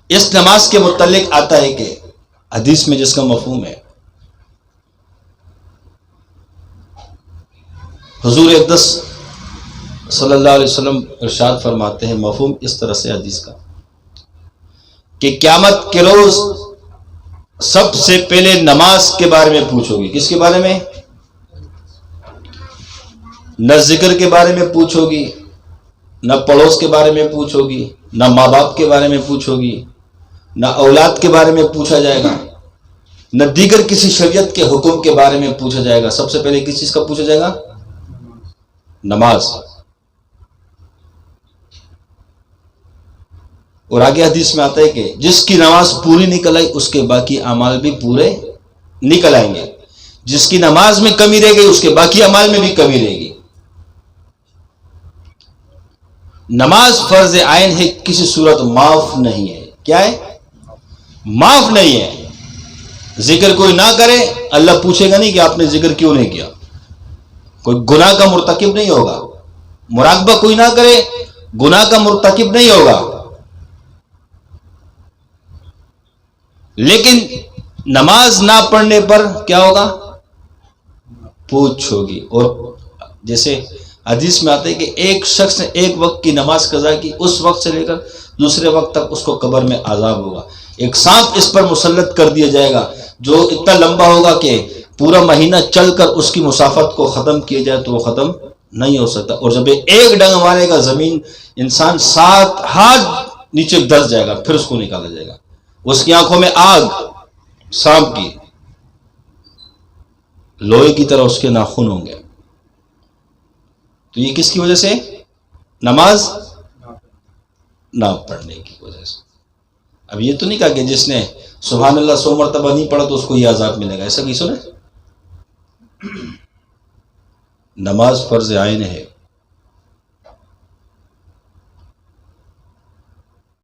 اس نماز کے متعلق آتا ہے کہ حدیث میں جس کا مفہوم ہے، حضور اقدس صلی اللہ علیہ وسلم ارشاد فرماتے ہیں مفہوم اس طرح سے حدیث کا کہ قیامت کے روز سب سے پہلے نماز کے بارے میں پوچھو گی۔ کس کے بارے میں؟ نہ ذکر کے بارے میں پوچھو گی، نہ پڑوس کے بارے میں پوچھو گی، نہ ماں باپ کے بارے میں پوچھو گی، نہ اولاد کے بارے میں پوچھا جائے گا، نہ دیگر کسی شریعت کے حکم کے بارے میں پوچھا جائے گا۔ سب سے پہلے کس چیز کا پوچھا جائے گا؟ نماز۔ اور آگے حدیث میں آتا ہے کہ جس کی نماز پوری نکل آئی اس کے باقی اعمال بھی پورے نکل آئیں گے، جس کی نماز میں کمی رہ گئی اس کے باقی اعمال میں بھی کمی رہے گی۔ نماز فرض عین ہے، کسی صورت معاف نہیں ہے۔ کیا ہے؟ معاف نہیں ہے۔ ذکر کوئی نہ کرے، اللہ پوچھے گا نہیں کہ آپ نے ذکر کیوں نہیں کیا۔ کوئی گناہ کا مرتکب نہیں ہوگا، مراقبہ کوئی نہ کرے، گناہ کا مرتکب نہیں ہوگا، لیکن نماز نہ پڑھنے پر کیا ہوگا؟ پوچھ ہوگی۔ اور جیسے حدیث میں آتا ہے کہ ایک شخص نے ایک وقت کی نماز قضا کی، اس وقت سے لے کر دوسرے وقت تک اس کو قبر میں عذاب ہوگا۔ ایک سانپ اس پر مسلط کر دیا جائے گا جو اتنا لمبا ہوگا کہ پورا مہینہ چل کر اس کی مسافت کو ختم کیا جائے تو وہ ختم نہیں ہو سکتا۔ اور جب ایک ڈنگ مارے گا زمین، انسان 7 ہاتھ نیچے دس جائے گا، پھر اس کو نکالا جائے گا۔ اس کی آنکھوں میں آگ، سانپ کی، لوہے کی طرح اس کے ناخن ہوں گے۔ تو یہ کس کی وجہ سے؟ نماز نہ پڑھنے کی وجہ سے۔ اب یہ تو نہیں کہا کہ جس نے سبحان اللہ 100 مرتبہ نہیں پڑھا تو اس کو یہ عذاب ملے گا، ایسا کسی نے؟ نماز فرض عین ہے۔